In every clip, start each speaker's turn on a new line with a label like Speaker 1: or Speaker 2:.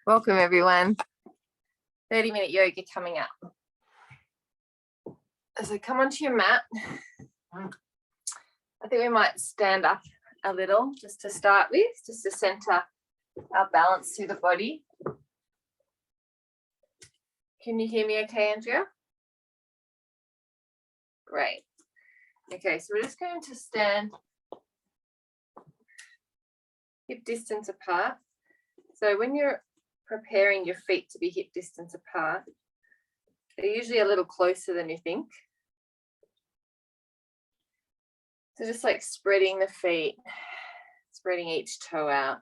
Speaker 1: Welcome everyone. 30-minute yoga coming up. So come onto your mat. I think we might stand up a little just to start with, just to center our balance through the body. Can you hear me okay, Andrea? Great. Okay, so we're just going to stand hip distance apart. So when you're preparing your feet to be hip distance apart, they're usually a little closer than you think. So just like spreading the feet, spreading each toe out.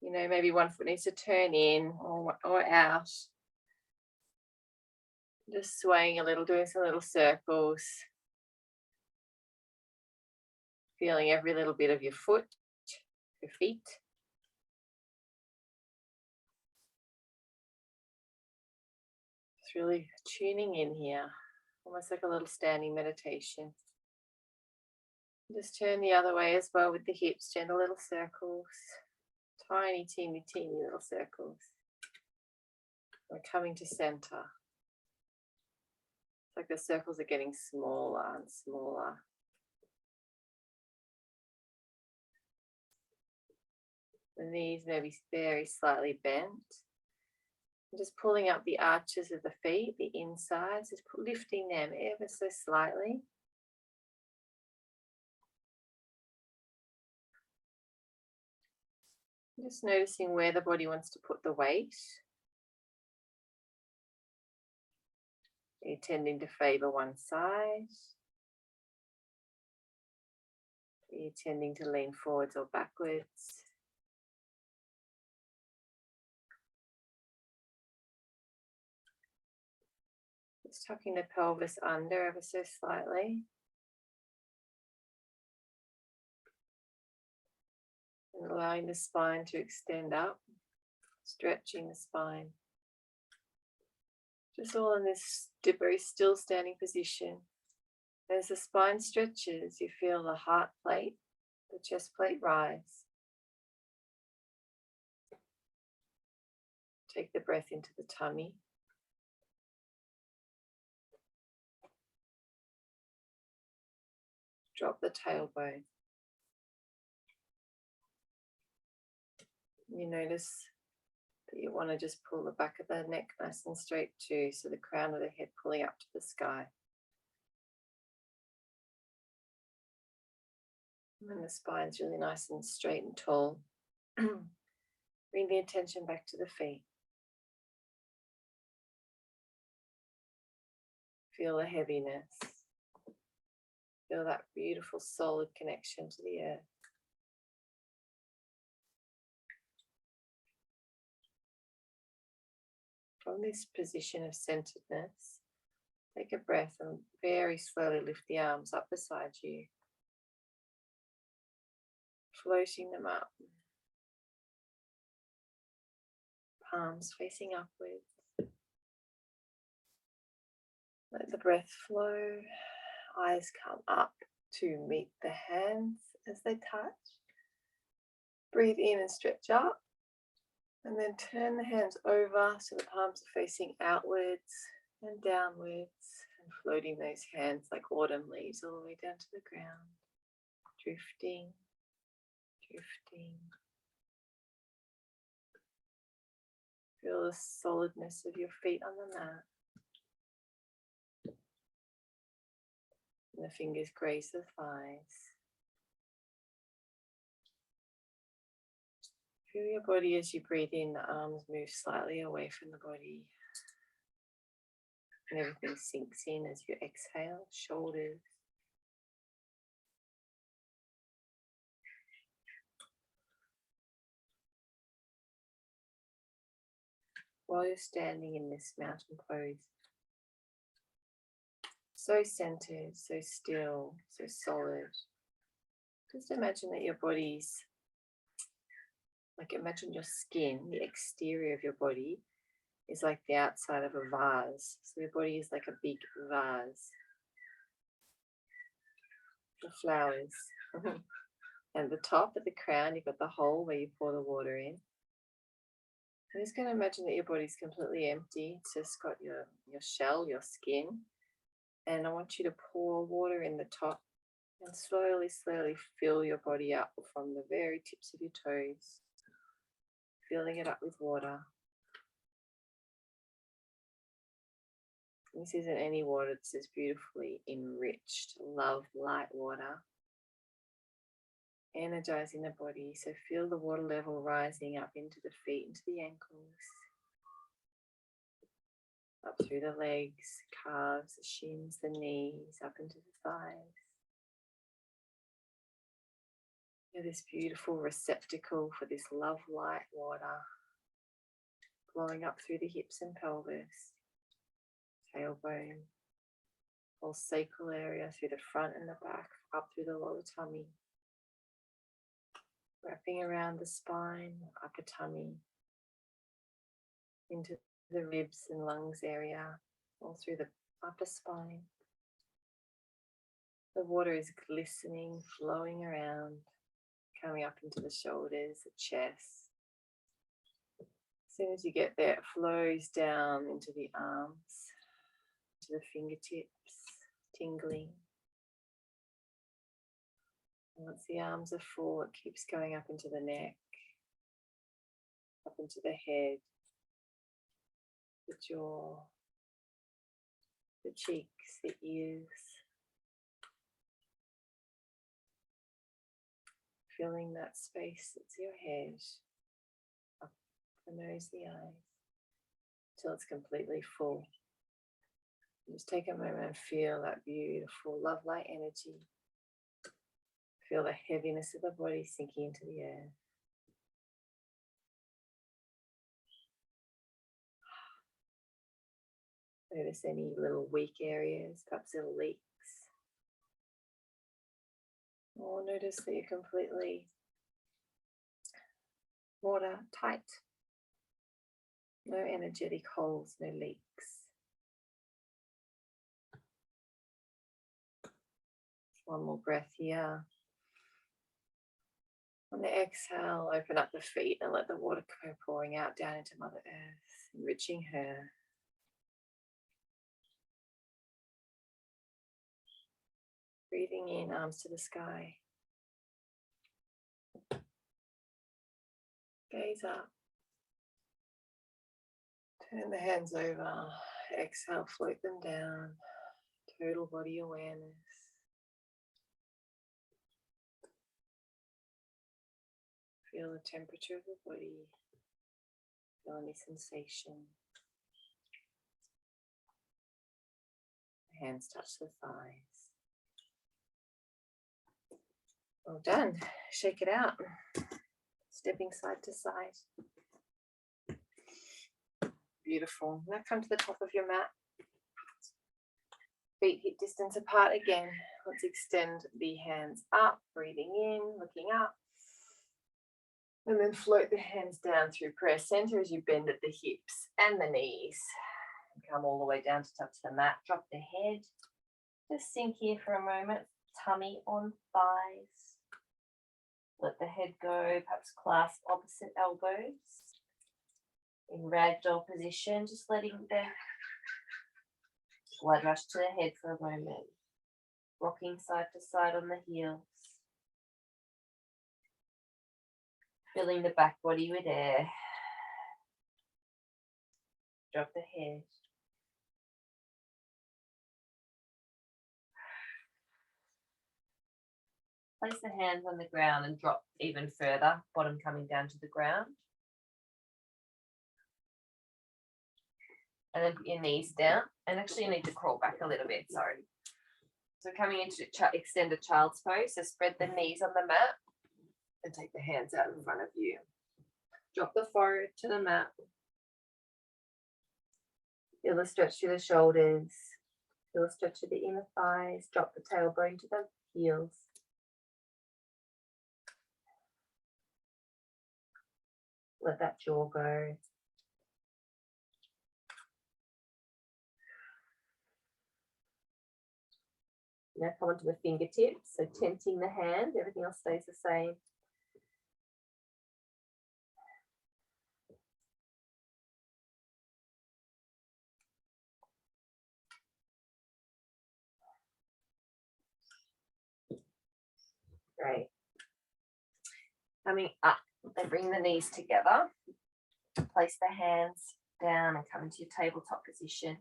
Speaker 1: You know, maybe one foot needs to turn in or out. Just swaying a little, doing some little circles. Feeling every little bit of your foot, your feet. Just really tuning in here, almost like a little standing meditation. Just turn the other way as well with the hips, gentle little circles, tiny, teeny, teeny little circles. We're coming to center. It's like the circles are getting smaller and smaller. The knees may be very slightly bent. And just pulling up the arches of the feet, the insides, just lifting them ever so slightly. Just noticing where the body wants to put the weight. Are you tending to favor one side? Are you tending to lean forwards or backwards? Just tucking the pelvis under ever so slightly. And allowing the spine to extend up, stretching the spine. Just all in this very still standing position. As the spine stretches, you feel the heart plate, the chest plate rise. Take the breath into the tummy. Drop the tailbone. You notice that you want to just pull the back of the neck nice and straight too, so the crown of the head pulling up to the sky. And the spine's really nice and straight and tall. Bring the attention back to the feet. Feel the heaviness. Feel that beautiful solid connection to the earth. From this position of centeredness, take a breath and very slowly lift the arms up beside you, floating them up, palms facing upwards. Let the breath flow, eyes come up to meet the hands as they touch. Breathe in and stretch up. And then turn the hands over so the palms are facing outwards and downwards, and floating those hands like autumn leaves all the way down to the ground. Drifting, drifting. Feel the solidness of your feet on the mat. And the fingers graze the thighs. Feel your body as you breathe in, the arms move slightly away from the body. And everything sinks in as you exhale, shoulders. While you're standing in this mountain pose, so centered, so still, so solid. Just imagine that your body's imagine your skin, the exterior of your body is like the outside of a vase. So your body is like a big vase. The flowers. And the top of the crown, you've got the hole where you pour the water in. I'm just going to imagine that your body's completely empty. It's just got your shell, your skin. And I want you to pour water in the top and slowly, slowly fill your body up from the very tips of your toes, filling it up with water. This isn't any water, this is beautifully enriched love light water, energizing the body. So feel the water level rising up into the feet, into the ankles, up through the legs, calves, the shins, the knees, up into the thighs. You're this beautiful receptacle for this love light water, flowing up through the hips and pelvis, tailbone, whole sacral area, through the front and the back, up through the lower tummy, wrapping around the spine, upper tummy, into the ribs and lungs area, all through the upper spine. The water is glistening, flowing around, coming up into the shoulders, the chest. As soon as you get there, it flows down into the arms, to the fingertips, tingling. And once the arms are full, it keeps going up into the neck, up into the head, the jaw, the cheeks, the ears. Filling that space that's your head, up the nose, the eyes, till it's completely full. Just take a moment and feel that beautiful love light energy. Feel the heaviness of the body sinking into the earth. Notice any little weak areas, perhaps little leaks. Or notice that you're completely watertight. No energetic holes, no leaks. One more breath here. On the exhale, open up the feet and let the water go pouring out down into Mother Earth, enriching her. Breathing in, arms to the sky. Gaze up. Turn the hands over. Exhale, float them down. Total body awareness. Feel the temperature of the body. Feel any sensation. Hands touch the thighs. Well done. Shake it out. Stepping side to side. Beautiful. Now come to the top of your mat. Feet hip distance apart again. Let's extend the hands up, breathing in, looking up. And then float the hands down through prayer center as you bend at the hips and the knees. Come all the way down to touch the mat. Drop the head. Just sink here for a moment. Tummy on thighs. Let the head go, perhaps clasp opposite elbows. In ragdoll position, just letting the blood rush to the head for a moment. Rocking side to side on the heels. Filling the back body with air. Drop the head. Place the hands on the ground and drop even further, bottom coming down to the ground. And then put your knees down. And actually you need to crawl back a little bit, sorry. So coming into extended child's pose, so spread the knees on the mat and take the hands out in front of you. Drop the forehead to the mat. Feel the stretch through the shoulders. Feel the stretch of the inner thighs. Drop the tailbone to the heels. Let that jaw go. Now come onto the fingertips, so tenting the hand, everything else stays the same.
Speaker 2: Great. Coming up, then bring the knees together. Place the hands down and come into your tabletop position.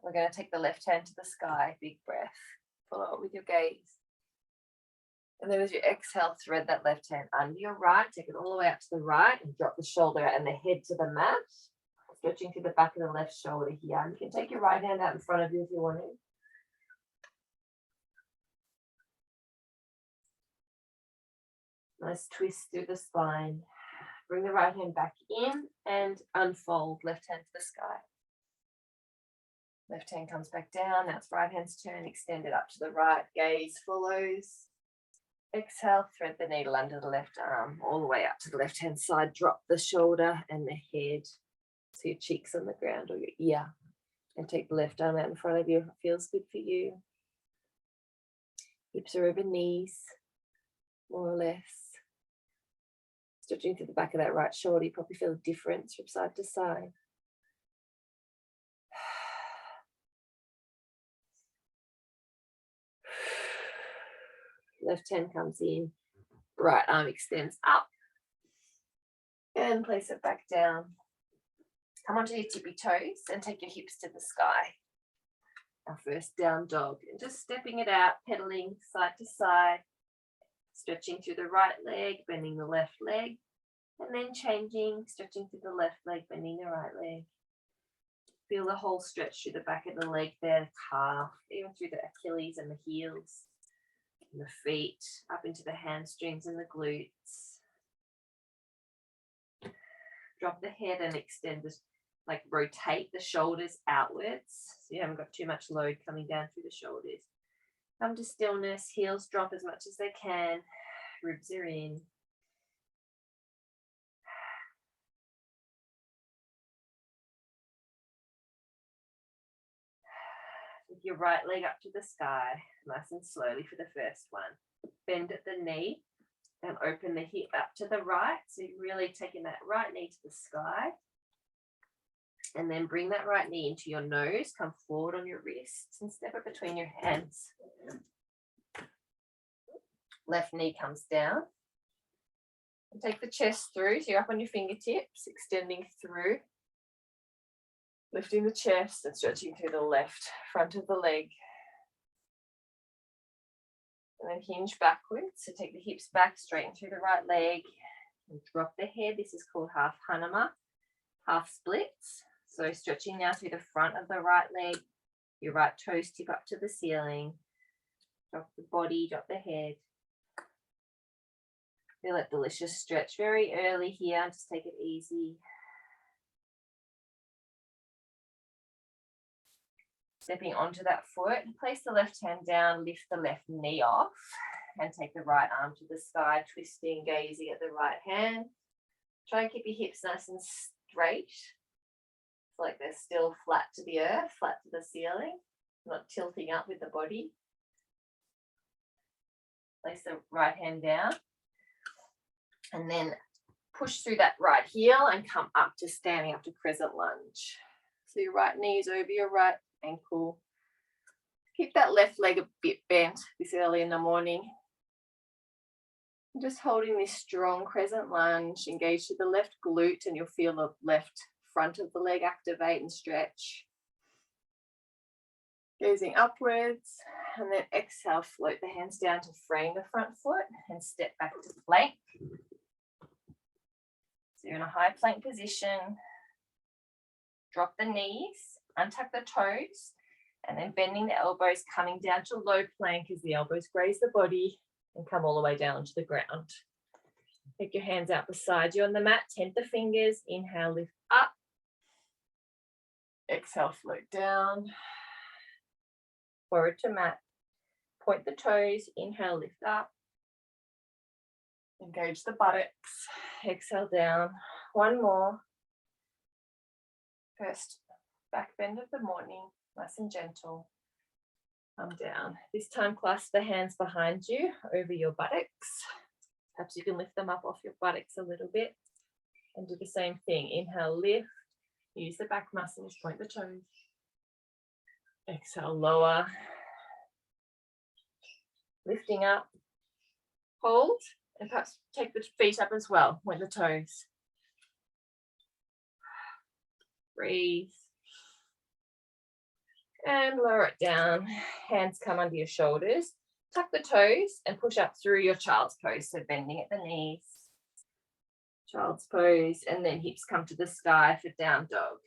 Speaker 2: We're going to take the left hand to the sky. Big breath. Follow it with your gaze. And then as you exhale, thread that left hand under your right. Take it all the way up to the right and drop the shoulder and the head to the mat. Stretching through the back of the left shoulder here. You can take your right hand out in front of you if you want to. Nice twist through the spine. Bring the right hand back in and unfold. Left hand to the sky. Left hand comes back down. Now it's right hand's turn. Extend it up to the right. Gaze follows. Exhale, thread the needle under the left arm all the way up to the left hand side. Drop the shoulder and the head. So your cheeks on the ground or your ear. And take the left arm out in front of you if it feels good for you. Hips are over knees, more or less. Stretching through the back of that right shoulder, you probably feel a difference from side to side. Left hand comes in, right arm extends up, and place it back down. Come onto your tippy toes and take your hips to the sky. Our first down dog, and just stepping it out, pedaling side to side, stretching through the right leg, bending the left leg, and then changing, stretching through the left leg, bending the right leg. Feel the whole stretch through the back of the leg there, the calf, even through the Achilles and the heels, and the feet, up into the hamstrings and the glutes. Drop the head and extend this, like rotate the shoulders outwards so you haven't got too much load coming down through the shoulders. Come to stillness, heels drop as much as they can, ribs are in. With your right leg up to the sky, nice and slowly for the first one. Bend at the knee and open the hip up to the right. So you're really taking that right knee to the sky. And then bring that right knee into your nose, come forward on your wrists and step it between your hands. Left knee comes down. And take the chest through, so you're up on your fingertips, extending through. Lifting the chest and stretching through the left front of the leg. And then hinge backwards. So take the hips back, straighten through the right leg. And drop the head. This is called half Hanuman, half splits. So stretching now through the front of the right leg. Your right toes tip up to the ceiling. Drop the body, drop the head. Feel that delicious stretch very early here. Just take it easy. Stepping onto that foot, place the left hand down, lift the left knee off, and take the right arm to the sky, twisting, gazing at the right hand. Try and keep your hips nice and straight. It's like they're still flat to the earth, flat to the ceiling, not tilting up with the body. Place the right hand down, and then push through that right heel and come up to standing up to crescent lunge. So your right knee is over your right ankle. Keep that left leg a bit bent this early in the morning. And just holding this strong crescent lunge, engage to the left glute, and you'll feel the left front of the leg activate and stretch. Gazing upwards, and then exhale, float the hands down to frame the front foot and step back to plank. So you're in a high plank position. Drop the knees, untuck the toes, and then bending the elbows, coming down to low plank as the elbows graze the body and come all the way down to the ground. Take your hands out beside you on the mat, tent the fingers, inhale, lift up. Exhale, float down. Forward to mat. Point the toes, inhale, lift up. Engage the buttocks. Exhale down. One more. First back bend of the morning, nice and gentle. Come down. This time clasp the hands behind you over your buttocks. Perhaps you can lift them up off your buttocks a little bit and do the same thing. Inhale, lift. Use the back muscles, point the toes. Exhale, lower. Lifting up. Hold, and perhaps take the feet up as well with the toes. Breathe. And lower it down. Hands come under your shoulders. Tuck the toes and push up through your child's pose. So bending at the knees. Child's pose, and then hips come to the sky for down dog.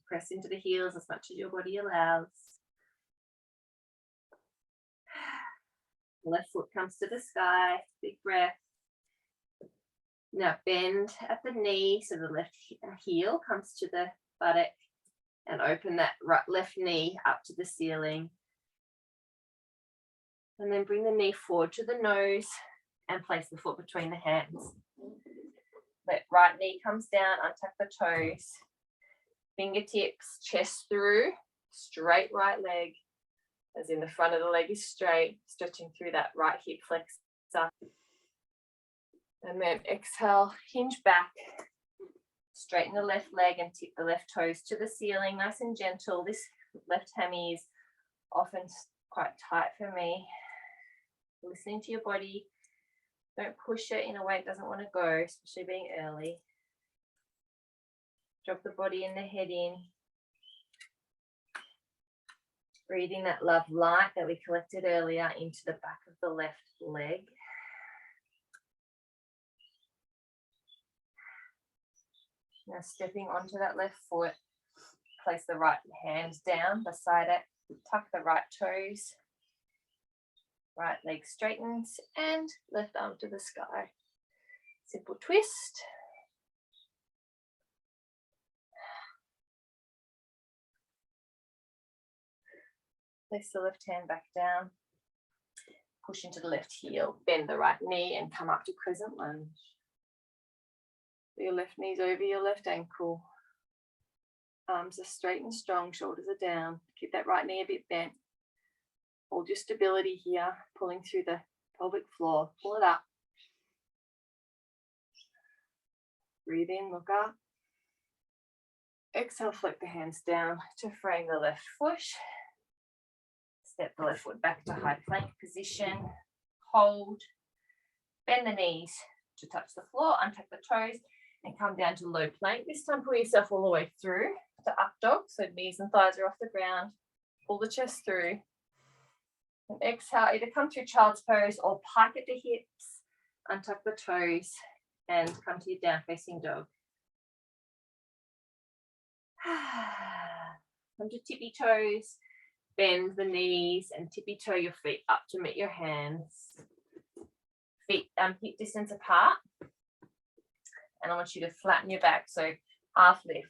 Speaker 2: Press into the heels as much as your body allows. Left foot comes to the sky. Big breath. Now bend at the knee so the left heel comes to the buttock, and open that left knee up to the ceiling. And then bring the knee forward to the nose and place the foot between the hands. Let right knee comes down, untuck the toes. Fingertips, chest through, straight right leg, as in the front of the leg is straight, stretching through that right hip flexor. And then exhale, hinge back, straighten the left leg and tip the left toes to the ceiling, nice and gentle. This left hammy is often quite tight for me. Listening to your body. Don't push it in a way it doesn't want to go, especially being early. Drop the body and the head in. Breathing that love light that we collected earlier into the back of the left leg. Now stepping onto that left foot, place the right hand down beside it, tuck the right toes, right leg straightens, and left arm to the sky. Simple twist. Place the left hand back down, push into the left heel, bend the right knee and come up to crescent lunge. Your left knee's over your left ankle. Arms are straight and strong, shoulders are down. Keep that right knee a bit bent. Hold your stability here, pulling through the pelvic floor. Pull it up. Breathe in, look up. Exhale, flick the hands down to frame the left foot. Step the left foot back to high plank position. Hold. Bend the knees to touch the floor. Untuck the toes and come down to low plank. This time pull yourself all the way through to up dog. So knees and thighs are off the ground. Pull the chest through. And exhale, either come through child's pose or pike at the hips. Untuck the toes and come to your down facing dog. Come to tippy toes. Bend the knees and tippy toe your feet up to meet your hands. Feet hip distance apart. And I want you to flatten your back, so half lift.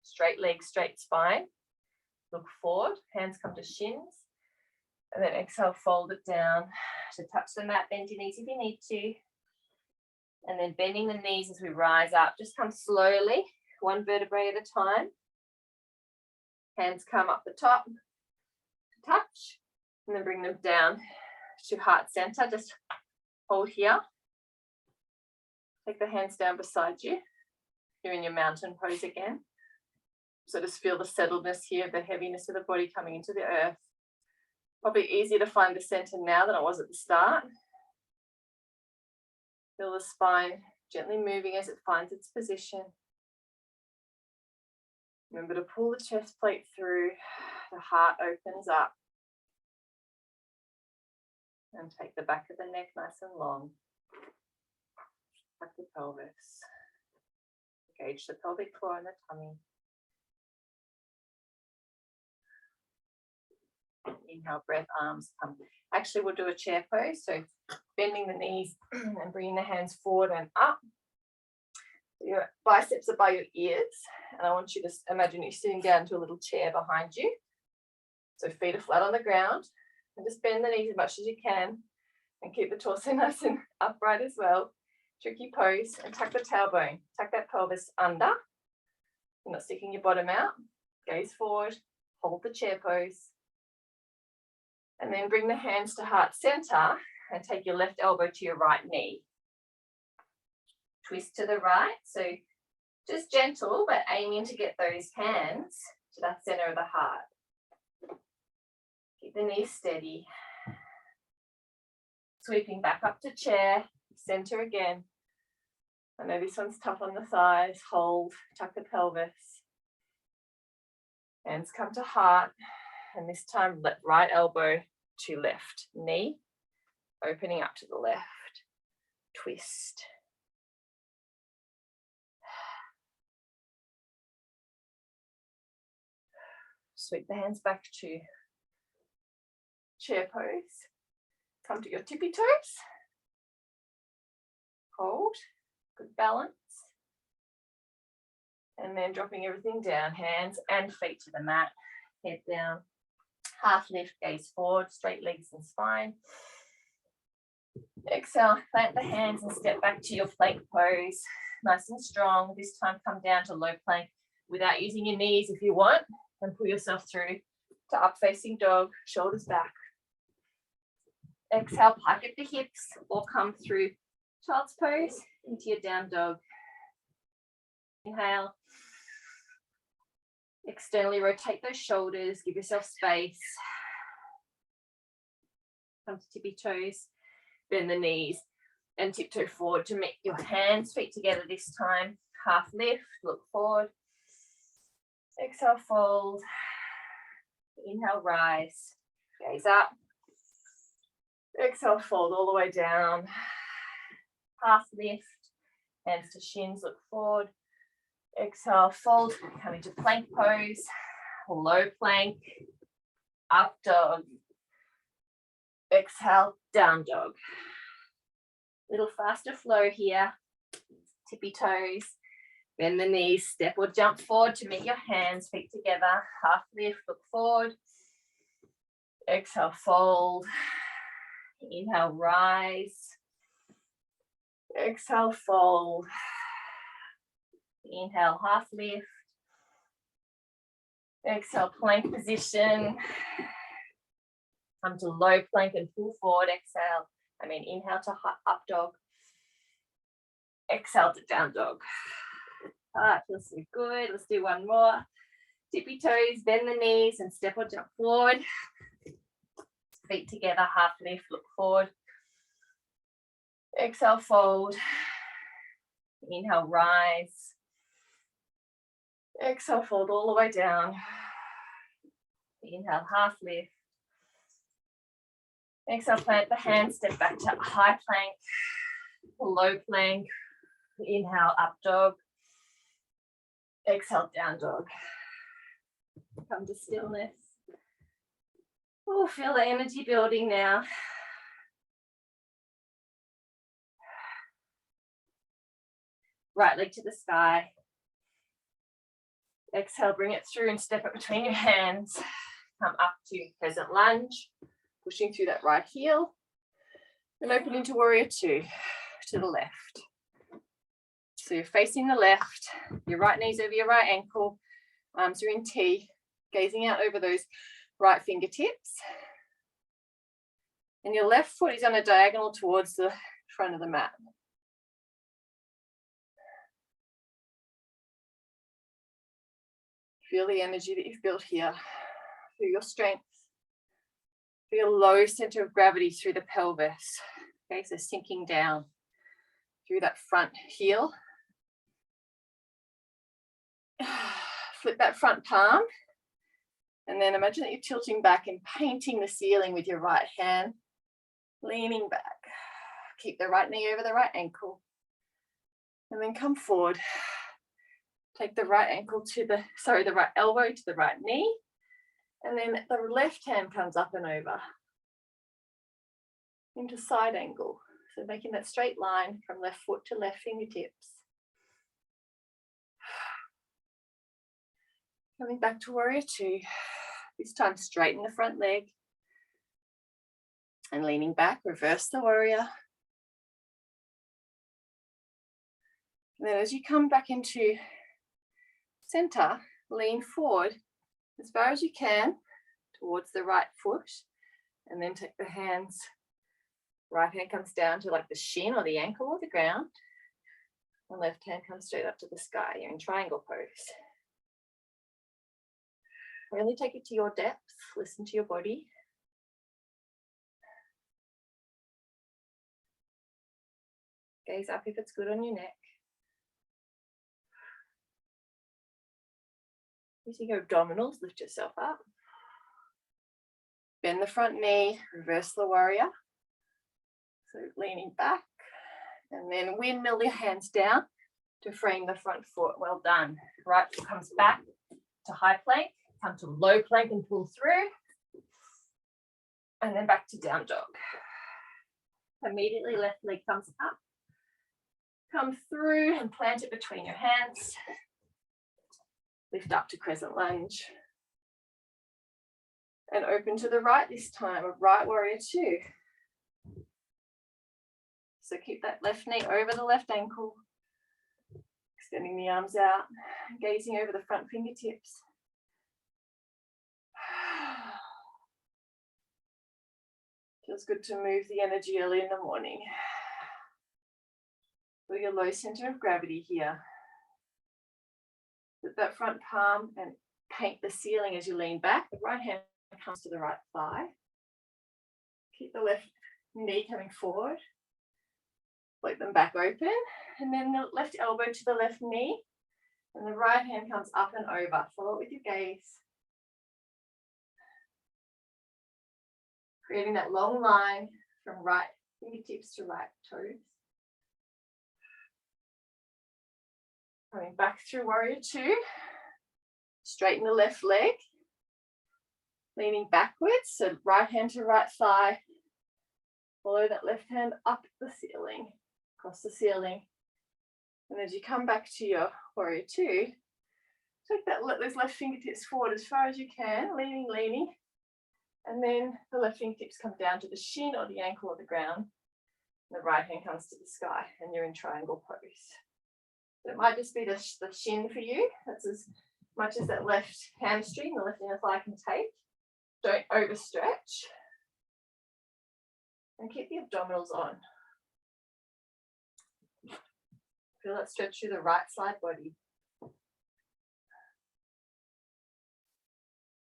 Speaker 2: Straight legs, straight spine. Look forward, hands come to shins. And then exhale, fold it down to touch the mat. Bend your knees if you need to. And then bending the knees as we rise up. Just come slowly, one vertebrae at a time. Hands come up the top, touch, and then bring them down to heart center. Just hold here. Take the hands down beside you. You're in your mountain pose again. So just feel the settledness here, the heaviness of the body coming into the earth. Probably easier to find the center now than it was at the start. Feel the spine gently moving as it finds its position. Remember to pull the chest plate through, the heart opens up. And take the back of the neck nice and long. Tuck the pelvis. Engage the pelvic floor and the tummy. Inhale, breath, arms come. Actually, we'll do a chair pose. So bending the knees and bringing the hands forward and up. Your biceps are by your ears, and I want you to imagine you're sitting down to a little chair behind you. So feet are flat on the ground, and just bend the knees as much as you can, and keep the torso nice and upright as well. Tricky pose, and tuck the tailbone, tuck that pelvis under. You're not sticking your bottom out. Gaze forward, hold the chair pose, and then bring the hands to heart center, and take your left elbow to your right knee. Twist to the right, so just gentle, but aiming to get those hands to that center of the heart. Keep the knees steady. Sweeping back up to chair, center again. I know this one's tough on the thighs. Hold, tuck the pelvis. Hands come to heart. And this time, let right elbow to left knee, opening up to the left. Twist. Sweep the hands back to chair pose. Come to your tippy toes. Hold. Good balance. And then dropping everything down, hands and feet to the mat. Head down. Half lift, gaze forward, straight legs and spine. Exhale, plant the hands and step back to your plank pose. Nice and strong. This time come down to low plank without using your knees if you want. And pull yourself through to up facing dog, shoulders back. Exhale, pike at the hips or come through child's pose into your down dog. Inhale. Externally rotate those shoulders, give yourself space. Come to tippy toes, bend the knees and tiptoe forward to meet your hands, feet together this time. Half lift, look forward. Exhale, fold. Inhale, rise. Gaze up. Exhale, fold all the way down. Half lift. Hands to shins, look forward. Exhale, fold. Come into plank pose. Low plank. Up dog. Exhale, down dog. Little faster flow here. Tippy toes. Bend the knees, step or jump forward to meet your hands, feet together. Half lift, look forward. Exhale, fold. Inhale, rise. Exhale, fold. Inhale, half lift. Exhale, plank position. Come to low plank and pull forward. Inhale to up dog. Exhale to down dog. Feels so good. Let's do one more. Tippy toes, bend the knees and step or jump forward. Feet together, half lift, look forward. Exhale, fold. Inhale, rise. Exhale, fold all the way down. Inhale, half lift. Exhale, plant the hands, step back to high plank, low plank. Inhale, up dog. Exhale, down dog. Come to stillness. Oh, feel the energy building now. Right leg to the sky. Exhale, bring it through and step it between your hands. Come up to crescent lunge, pushing through that right heel. And open into warrior two to the left. So you're facing the left, your right knee's over your right ankle, arms are in T, gazing out over those right fingertips. And your left foot is on a diagonal towards the front of the mat. Feel the energy that you've built here. Feel your strength. Feel low center of gravity through the pelvis. Okay, so sinking down through that front heel. Flip that front palm. And then imagine that you're tilting back and painting the ceiling with your right hand. Leaning back. Keep the right knee over the right ankle. And then come forward. Take the right elbow to the right knee. And then the left hand comes up and over into side angle. So making that straight line from left foot to left fingertips. Coming back to warrior two. This time straighten the front leg. And leaning back, reverse the warrior. And then as you come back into center, lean forward as far as you can towards the right foot. And then take the hands, right hand comes down to like the shin or the ankle or the ground. And left hand comes straight up to the sky. You're in triangle pose. Really take it to your depth. Listen to your body. Gaze up if it's good on your neck. Using your abdominals, lift yourself up. Bend the front knee, reverse the warrior. So leaning back, and then windmill your hands down to frame the front foot. Well done. Right foot comes back to high plank, come to low plank and pull through. And then back to down dog. Immediately left leg comes up. Come through and plant it between your hands. Lift up to crescent lunge. And open to the right this time, a right warrior two. So keep that left knee over the left ankle. Extending the arms out, gazing over the front fingertips. Feels good to move the energy early in the morning. With your low center of gravity here. Put that front palm and paint the ceiling as you lean back. The right hand comes to the right thigh. Keep the left knee coming forward. Float them back open. And then the left elbow to the left knee. And the right hand comes up and over. Follow it with your gaze. Creating that long line from right fingertips to right toes. Coming back through warrior two. Straighten the left leg. Leaning backwards, so right hand to right thigh. Follow that left hand up the ceiling, across the ceiling. And as you come back to your warrior two, take those left fingertips forward as far as you can, leaning. And then the left fingertips come down to the shin or the ankle or the ground. And the right hand comes to the sky and you're in triangle pose. So it might just be the shin for you. That's as much as that left hamstring, the left inner thigh can take. Don't overstretch. And keep the abdominals on. Feel that stretch through the right side body.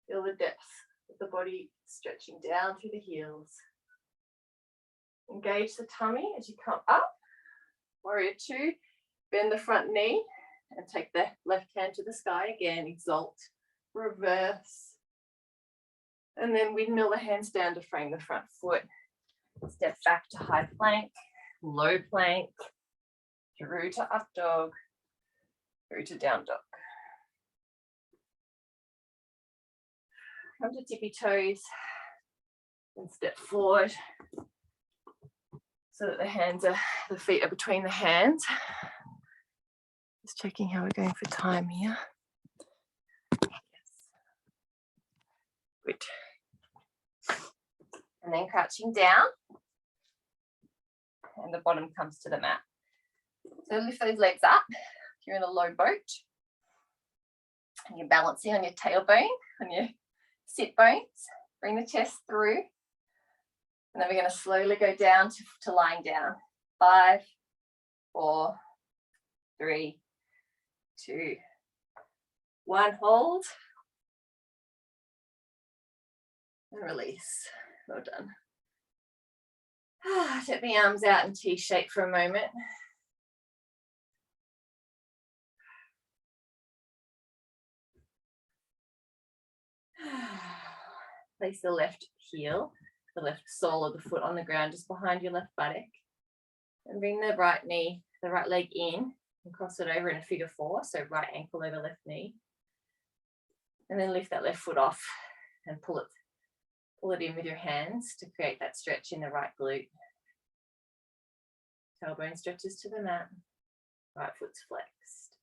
Speaker 2: Feel the depth of the body stretching down through the heels. Engage the tummy as you come up. Warrior two, bend the front knee and take the left hand to the sky again. Exalt, reverse. And then windmill the hands down to frame the front foot. Step back to high plank, low plank, through to up dog, through to down dog. Come to tippy toes and step forward so that the feet are between the hands. Just checking how we're going for time here. Yes. Good. And then crouching down, and the bottom comes to the mat. So lift those legs up. You're in a low boat, and you're balancing on your tailbone, on your sit bones. Bring the chest through, and then we're going to slowly go down to lying down. 5, 4, 3, 2, 1. Hold and release. Well done. Take the arms out in T-shape for a moment. Place the left heel, the left sole of the foot on the ground just behind your left buttock. And bring the right knee, the right leg in and cross it over in a figure 4. So right ankle over left knee. And then lift that left foot off and pull it in with your hands to create that stretch in the right glute. Tailbone stretches to the mat. Right foot's flexed.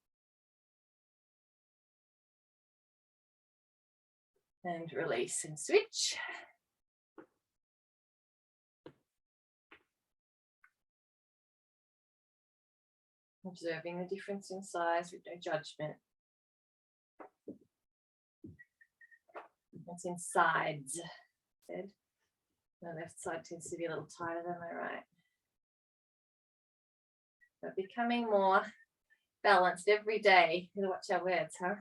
Speaker 2: And release and switch. Observing the difference in size with no judgment. It's in sides. Said. The left side tends to be a little tighter than my right. But becoming more balanced every day. You gotta watch our words, huh?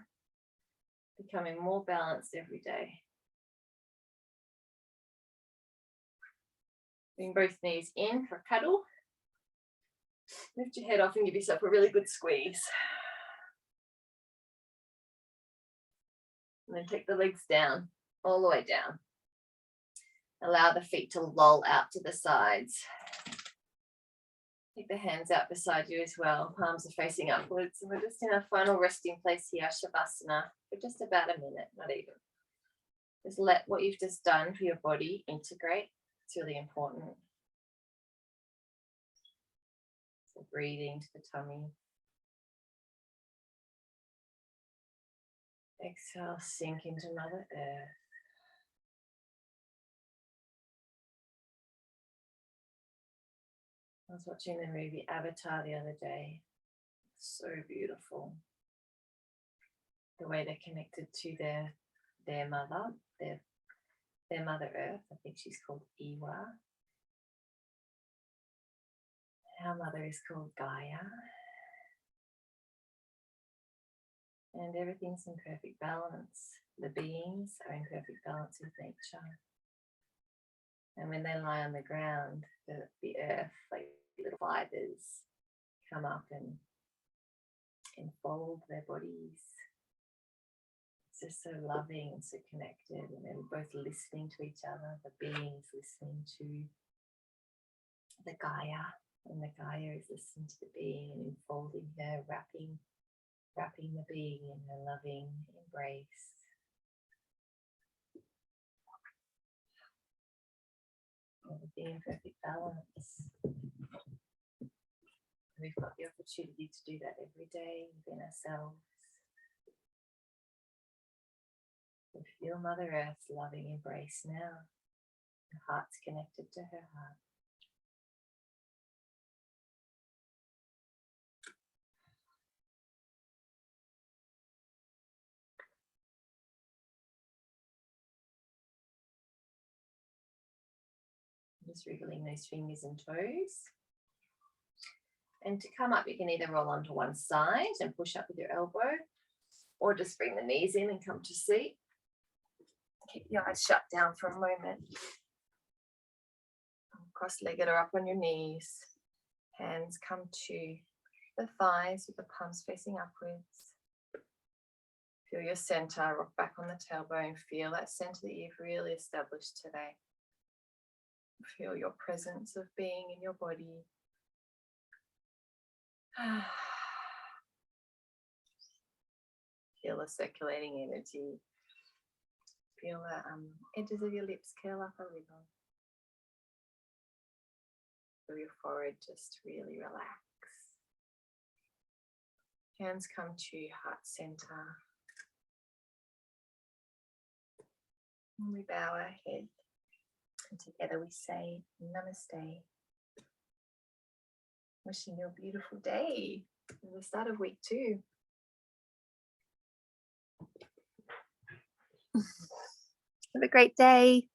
Speaker 2: Becoming more balanced every day. Bring both knees in for a cuddle. Lift your head off and give yourself a really good squeeze. And then take the legs down, all the way down. Allow the feet to loll out to the sides. Take the hands out beside you as well. Palms are facing upwards. And we're just in our final resting place here, Shavasana, for just about a minute, not even. Just let what you've just done for your body integrate. It's really important. So breathing to the tummy. Exhale, sink into Mother Earth. I was watching the movie Avatar the other day. So beautiful. The way they're connected to their mother, their Mother Earth. I think she's called Iwa. Our mother is called Gaia. And everything's in perfect balance. The beings are in perfect balance with nature. And when they lie on the ground, the earth, like little fibers, come up and enfold their bodies. It's just so loving and so connected, and they're both listening to each other. The beings listening to the Gaia, and the Gaia is listening to the being and enfolding her, wrapping the being in her loving embrace. Everything in perfect balance. We've got the opportunity to do that every day within ourselves. So feel Mother Earth's loving embrace now. Your heart's connected to her heart. Just wriggling those fingers and toes. And to come up, you can either roll onto one side and push up with your elbow, or just bring the knees in and come to seat. Keep your eyes shut down for a moment. Cross-legged or up on your knees. Hands come to the thighs with the palms facing upwards. Feel your center, rock back on the tailbone. Feel that center that you've really established today. Feel your presence of being in your body. Feel the circulating energy. Feel the edges of your lips curl up a little. Feel your forehead just really relax. Hands come to heart center. And we bow our head. And together we say Namaste. Wishing you a beautiful day at the start of week 2. Have a great day.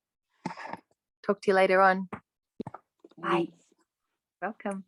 Speaker 2: Talk to you later on. Bye. Welcome.